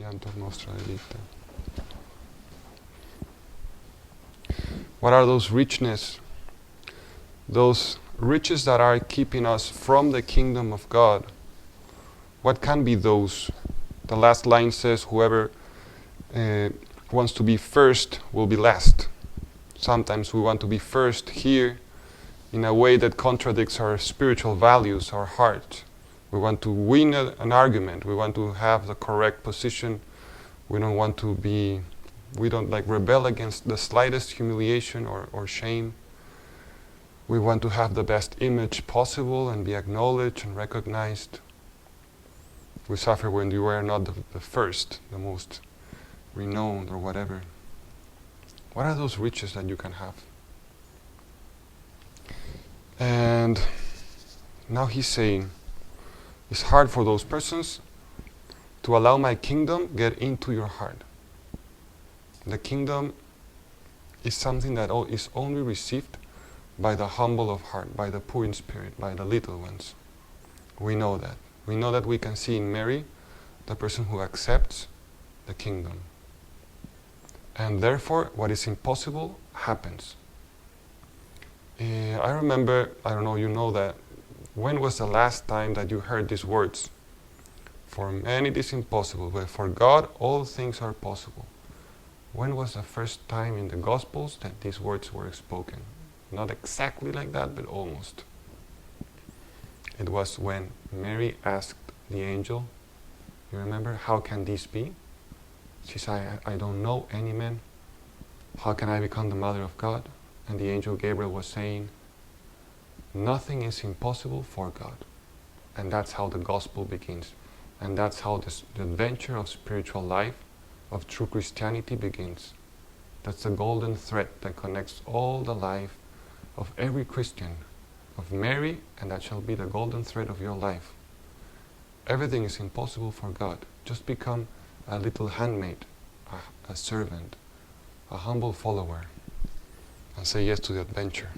Santo nostra vita. What are those richness? Those riches that are keeping us from the kingdom of God. What can be those? The last line says, whoever wants to be first will be last. Sometimes we want to be first here in a way that contradicts our spiritual values, our heart. We want to win an argument. We want to have the correct position. We don't want to be, we don't rebel against the slightest humiliation or shame. We want to have the best image possible and be acknowledged and recognized. We suffer when you are not the first, the most renowned or whatever. What are those riches that you can have? And now he's saying, it's hard for those persons to allow my kingdom get into your heart. The kingdom is something that is only received by the humble of heart, by the poor in spirit, by the little ones. We know that. We know that we can see in Mary the person who accepts the kingdom. And therefore, what is impossible happens. I remember, I don't know, you know that, when was the last time that you heard these words? For man it is impossible, but for God all things are possible. When was the first time in the Gospels that these words were spoken? Not exactly like that, but almost. It was when Mary asked the angel, you remember, how can this be? She said, I don't know any man. How can I become the mother of God? And the angel Gabriel was saying, nothing is impossible for God. And that's how the gospel begins. And that's how the adventure of spiritual life, of true Christianity begins. That's the golden thread that connects all the life of every Christian, of Mary, and that shall be the golden thread of your life. Everything is impossible for God. Just become a little handmaid, a servant, a humble follower, and say yes to the adventure.